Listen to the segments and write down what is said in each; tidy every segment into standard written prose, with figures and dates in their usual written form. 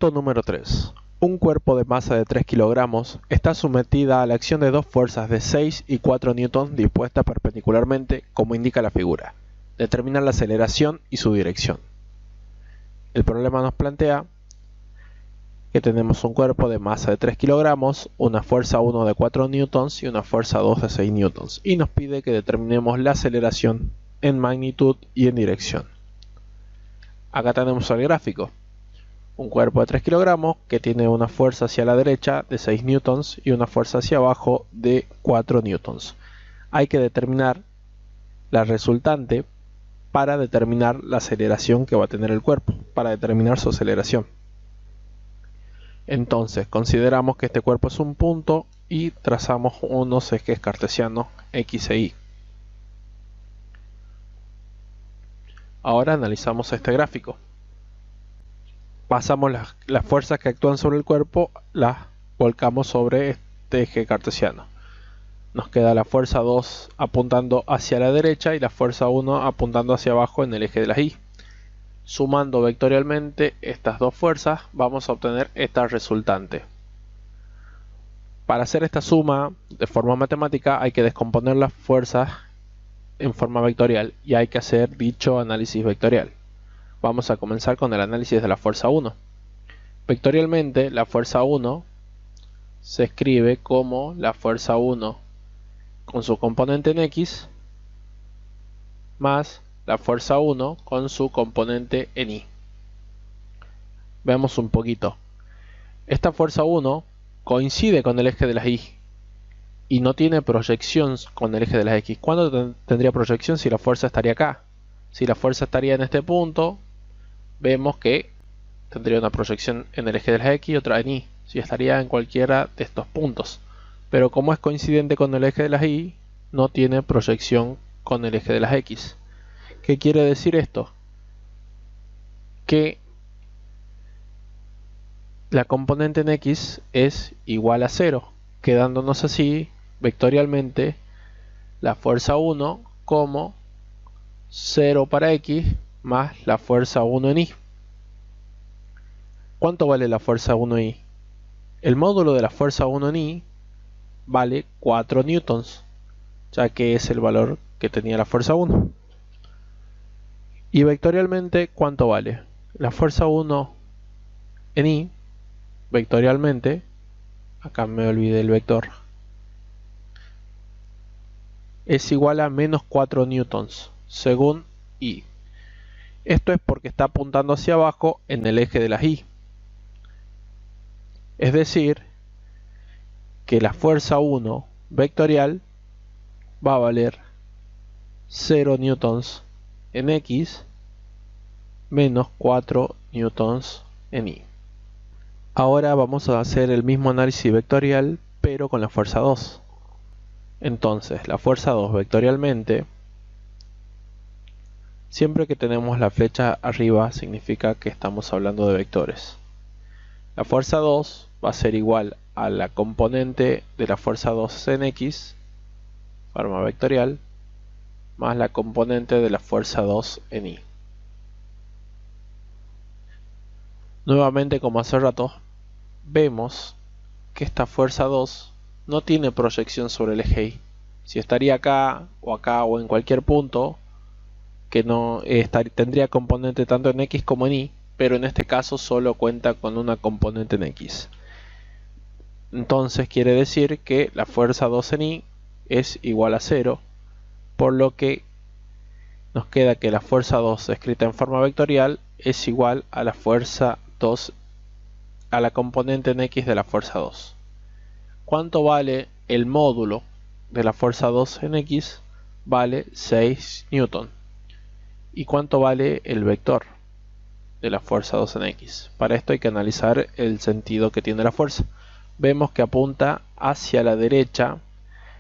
Punto número 3. Un cuerpo de masa de 3 kilogramos está sometida a la acción de dos fuerzas de 6 y 4 newtons dispuestas perpendicularmente, como indica la figura. Determina la aceleración y su dirección. El problema nos plantea que tenemos un cuerpo de masa de 3 kilogramos, una fuerza 1 de 4 newtons y una fuerza 2 de 6 newtons, y nos pide que determinemos la aceleración en magnitud y en dirección. Acá tenemos el gráfico. Un cuerpo de 3 kilogramos que tiene una fuerza hacia la derecha de 6 newtons y una fuerza hacia abajo de 4 newtons. Hay que determinar la resultante para determinar la aceleración que va a tener el cuerpo, para determinar su aceleración. Entonces, consideramos que este cuerpo es un punto y trazamos unos ejes cartesianos X e Y. Ahora analizamos este gráfico. Pasamos las fuerzas que actúan sobre el cuerpo, las volcamos sobre este eje cartesiano. Nos queda la fuerza 2 apuntando hacia la derecha y la fuerza 1 apuntando hacia abajo en el eje de las Y. Sumando vectorialmente estas dos fuerzas vamos a obtener esta resultante. Para hacer esta suma de forma matemática hay que descomponer las fuerzas en forma vectorial y hay que hacer dicho análisis vectorial. Vamos a comenzar con el análisis de la fuerza 1. Vectorialmente, la fuerza 1 se escribe como la fuerza 1 con su componente en X más la fuerza 1 con su componente en Y. Veamos un poquito. Esta fuerza 1 coincide con el eje de las Y y no tiene proyección con el eje de las X. ¿Cuándo tendría proyección? Si la fuerza estaría acá. Si la fuerza estaría en este punto, vemos que tendría una proyección en el eje de las X y otra en Y, si estaría en cualquiera de estos puntos. Pero como es coincidente con el eje de las Y, no tiene proyección con el eje de las X. ¿Qué quiere decir esto? Que la componente en X es igual a 0, quedándonos así vectorialmente la fuerza 1 como 0 para X más la fuerza 1 en Y. ¿Cuánto vale la fuerza 1 en Y? El módulo de la fuerza 1 en Y vale 4 newtons, ya que es el valor que tenía la fuerza 1. Y vectorialmente, ¿cuánto vale? La fuerza 1 en Y, vectorialmente, acá me olvidé el vector, es igual a menos 4 newtons, según Y. Esto es porque está apuntando hacia abajo en el eje de las Y. Es decir, que la fuerza 1 vectorial va a valer 0 newtons en X menos 4 newtons en Y. Ahora vamos a hacer el mismo análisis vectorial, pero con la fuerza 2. Entonces, la fuerza 2 vectorialmente, siempre que tenemos la flecha arriba, significa que estamos hablando de vectores. La fuerza 2 va a ser igual a la componente de la fuerza 2 en X, forma vectorial, más la componente de la fuerza 2 en Y. Nuevamente, como hace rato, vemos que esta fuerza 2 no tiene proyección sobre el eje Y. Si estaría acá o en cualquier punto, que no tendría componente tanto en X como en Y, pero en este caso solo cuenta con una componente en X. Entonces quiere decir que la fuerza 2 en Y es igual a 0, por lo que nos queda que la fuerza 2 escrita en forma vectorial es igual a la fuerza 2, a la componente en X de la fuerza 2. ¿Cuánto vale el módulo de la fuerza 2 en X? Vale 6 newton. ¿Y cuánto vale el vector de la fuerza 2 en X? Para esto hay que analizar el sentido que tiene la fuerza. Vemos que apunta hacia la derecha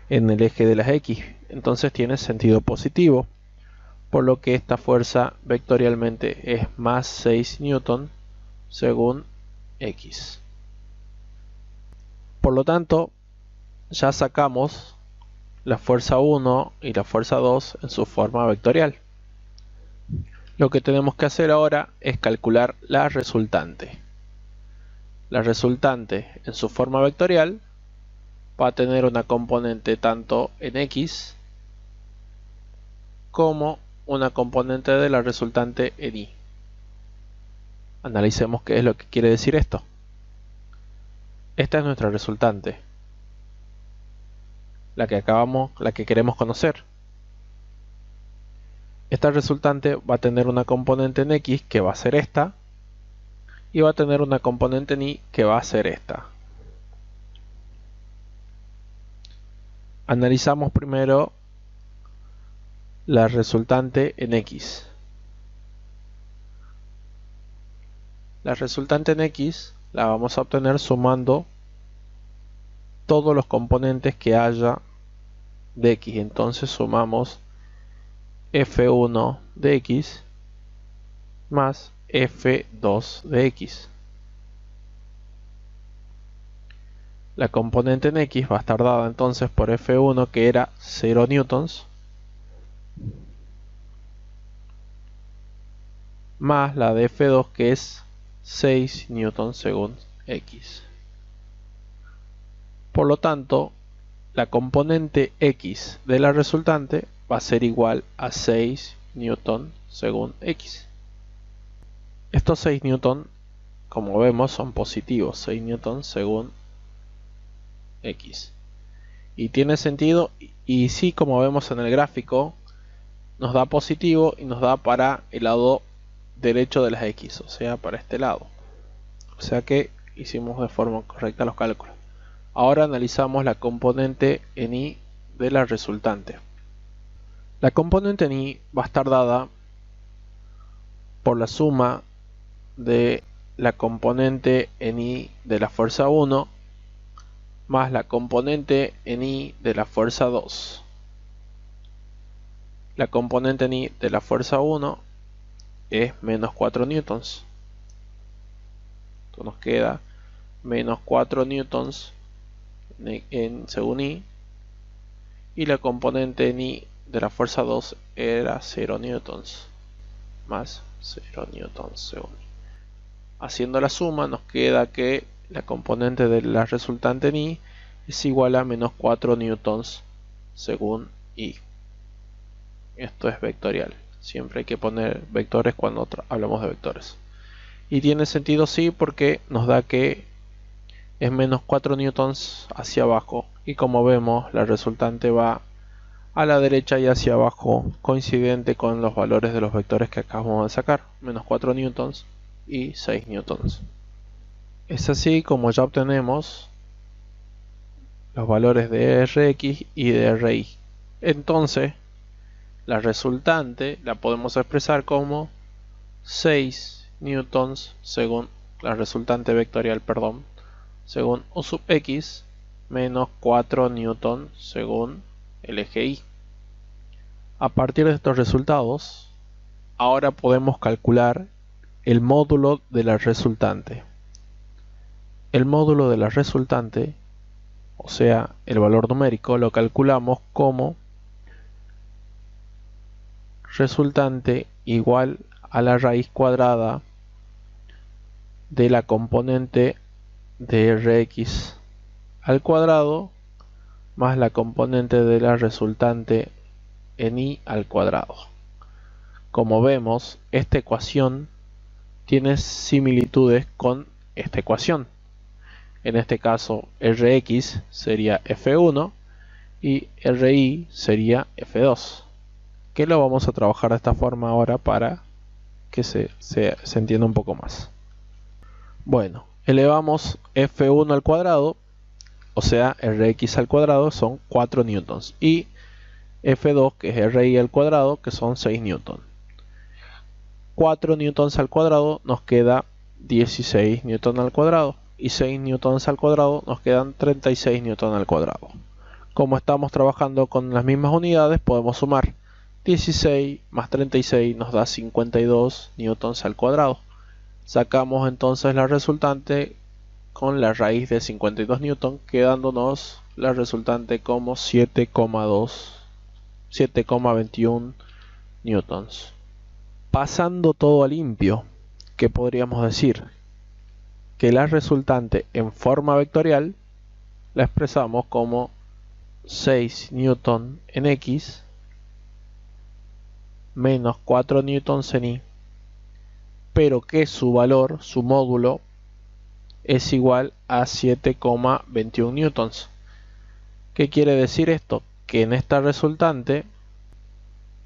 en el eje de las X, entonces tiene sentido positivo, por lo que esta fuerza vectorialmente es más 6 newton según X. Por lo tanto, ya sacamos la fuerza 1 y la fuerza 2 en su forma vectorial. Lo que tenemos que hacer ahora es calcular la resultante. la resultante en su forma vectorial va a tener una componente tanto en X como una componente de la resultante en Y. Analicemos qué es lo que quiere decir esto. Esta es nuestra resultante, la que queremos conocer. Esta resultante va a tener una componente en X que va a ser esta, y va a tener una componente en Y que va a ser esta. Analizamos primero la resultante en X. La resultante en X la vamos a obtener sumando todos los componentes que haya de X. Entonces sumamos f1 de X más f2 de X. La componente en X va a estar dada entonces por f1, que era 0 newtons, más la de f2, que es 6 newtons según X. Por lo tanto, la componente X de la resultante va a ser igual a 6 newton según X. Estos 6 newton, como vemos, son positivos, 6 newton según X. Y tiene sentido, y sí, como vemos en el gráfico, nos da positivo y nos da para el lado derecho de las X, o sea, para este lado. O sea que hicimos de forma correcta los cálculos. Ahora analizamos la componente en Y de la resultante. La componente en Y va a estar dada por la suma de la componente en Y de la fuerza 1 más la componente en Y de la fuerza 2. La componente en Y de la fuerza 1 es menos 4 newtons. Entonces nos queda menos 4 newtons según Y, y la componente en Y de la fuerza 2 era 0 newtons más 0 newtons según Y. Haciendo la suma nos queda que la componente de la resultante en Y es igual a menos 4 newtons según Y. Esto es vectorial, siempre hay que poner vectores cuando hablamos de vectores. Y tiene sentido, sí, porque nos da que es menos 4 newtons hacia abajo, y como vemos la resultante va a la derecha y hacia abajo, coincidente con los valores de los vectores que acabamos de sacar, menos 4 newtons y 6 newtons. Es así como ya obtenemos los valores de Rx y de Ry. Entonces la resultante la podemos expresar como 6 newtons según la resultante vectorial, según U sub X, menos 4 newton según el eje Y. A partir de estos resultados, ahora podemos calcular el módulo de la resultante. El módulo de la resultante, o sea, el valor numérico, lo calculamos como resultante igual a la raíz cuadrada de la componente de Rx al cuadrado más la componente de la resultante en Y al cuadrado. Como vemos, esta ecuación tiene similitudes con esta ecuación. En este caso, Rx sería F1 y Ri sería F2. Que lo vamos a trabajar de esta forma ahora para que se entienda un poco más. Bueno, elevamos F1 al cuadrado, o sea, Rx al cuadrado son 4 newtons, y F2, que es Ri al cuadrado, que son 6 newtons. 4 newtons al cuadrado nos queda 16 newtons al cuadrado, y 6 newtons al cuadrado nos quedan 36 newtons al cuadrado. Como estamos trabajando con las mismas unidades, podemos sumar 16 más 36 nos da 52 newtons al cuadrado. Sacamos entonces la resultante con la raíz de 52 newtons, quedándonos la resultante como 7,21 newtons. Pasando todo a limpio, ¿qué podríamos decir? que la resultante en forma vectorial la expresamos como 6 newton en X menos 4 newtons en Y, pero que su valor, su módulo, es igual a 7,21 newtons. ¿Qué quiere decir esto? Que en esta resultante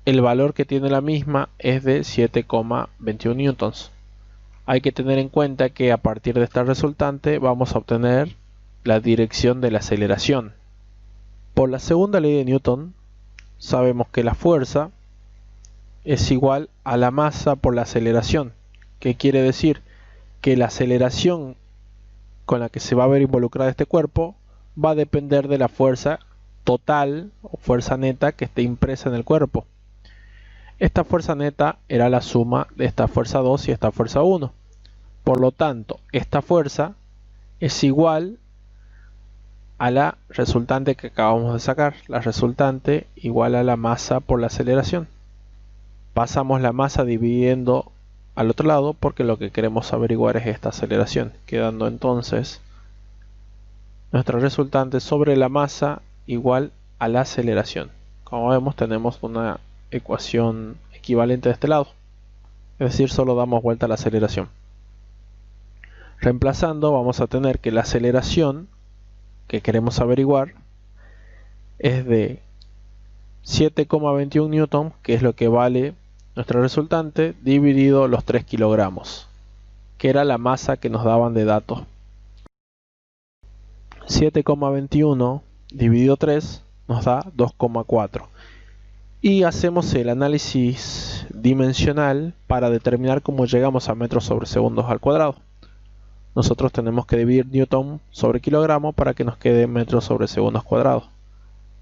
el valor que tiene la misma es de 7,21 newtons. Hay que tener en cuenta que a partir de esta resultante vamos a obtener la dirección de la aceleración. Por la segunda ley de Newton sabemos que la fuerza es igual a la masa por la aceleración. ¿Qué quiere decir? Que la aceleración con la que se va a ver involucrado este cuerpo va a depender de la fuerza total o fuerza neta que esté impresa en el cuerpo. Esta fuerza neta era la suma de esta fuerza 2 y esta fuerza 1. Por lo tanto, esta fuerza es igual a la resultante que acabamos de sacar. La resultante igual a la masa por la aceleración. Pasamos la masa dividiendo al otro lado porque lo que queremos averiguar es esta aceleración, quedando entonces nuestra resultante sobre la masa igual a la aceleración. Como vemos, tenemos una ecuación equivalente de este lado, es decir, solo damos vuelta a la aceleración. Reemplazando, vamos a tener que la aceleración que queremos averiguar es de 7,21 newton, que es lo que vale nuestra resultante, dividido los 3 kilogramos, que era la masa que nos daban de datos. 7,21 dividido 3 nos da 2,4. Y hacemos el análisis dimensional para determinar cómo llegamos a metros sobre segundos al cuadrado. Nosotros tenemos que dividir newton sobre kilogramo para que nos quede metros sobre segundos cuadrados.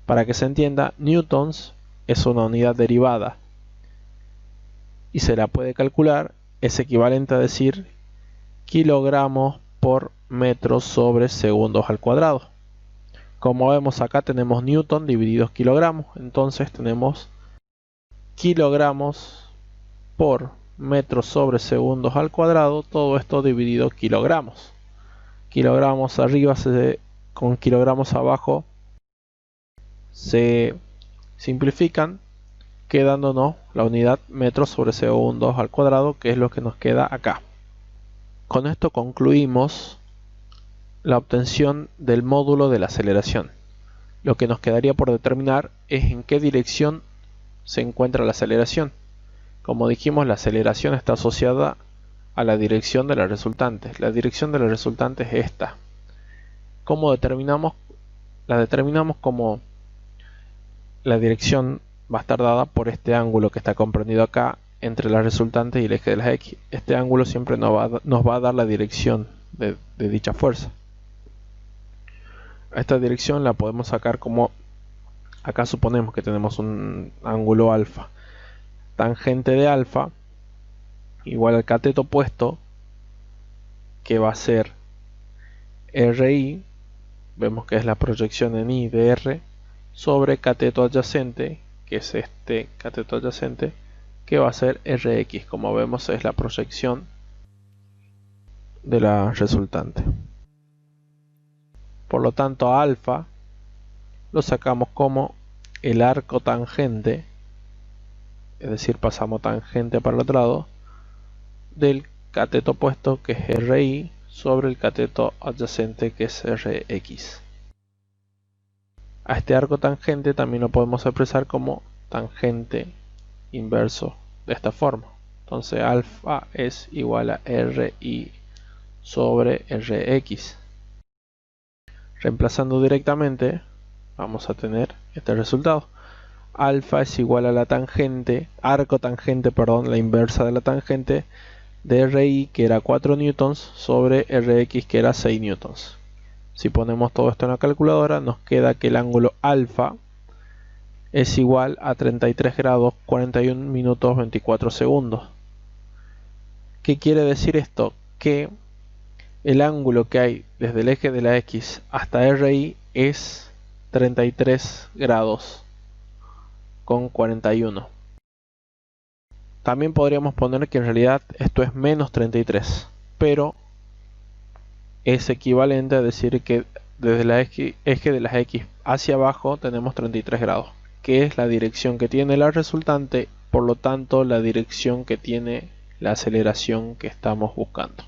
Para que se entienda, newtons es una unidad derivada y se la puede calcular, es equivalente a decir kilogramos por metros sobre segundos al cuadrado. Como vemos acá tenemos newton divididos kilogramos, entonces tenemos kilogramos por metros sobre segundos al cuadrado, todo esto dividido kilogramos. Kilogramos arriba con kilogramos abajo se simplifican, quedándonos la unidad metros sobre segundos al cuadrado, que es lo que nos queda acá. Con esto concluimos la obtención del módulo de la aceleración. Lo que nos quedaría por determinar es en qué dirección se encuentra la aceleración. Como dijimos, la aceleración está asociada a la dirección de la resultante. La dirección de la resultante es esta. ¿Cómo determinamos? La determinamos como la dirección va a estar dada por este ángulo que está comprendido acá entre la resultante y el eje de las X. Este ángulo siempre nos va a dar la dirección de dicha fuerza. Esta dirección la podemos sacar como, acá suponemos que tenemos un ángulo alfa. Tangente de alfa igual al cateto opuesto, que va a ser RI, vemos que es la proyección en Y de R, sobre cateto adyacente, que es este cateto adyacente, que va a ser RX. Como vemos, es la proyección de la resultante. Por lo tanto, a alfa lo sacamos como el arco tangente, es decir, pasamos tangente para el otro lado, del cateto opuesto, que es RI, sobre el cateto adyacente, que es RX. A este arco tangente también lo podemos expresar como tangente inverso de esta forma. Entonces alfa es igual a RI sobre RX. Reemplazando directamente vamos a tener este resultado. Alfa es igual a la tangente, arco tangente, perdón, la inversa de la tangente de RI, que era 4 newtons, sobre RX, que era 6 newtons. Si ponemos todo esto en la calculadora, nos queda que el ángulo alfa es igual a 33 grados 41 minutos 24 segundos. ¿Qué quiere decir esto? Que el ángulo que hay desde el eje de la X hasta RI es 33 grados con 41. También podríamos poner que en realidad esto es menos 33, pero es equivalente a decir que desde la eje de las X hacia abajo tenemos 33 grados, que es la dirección que tiene la resultante, por lo tanto la dirección que tiene la aceleración que estamos buscando.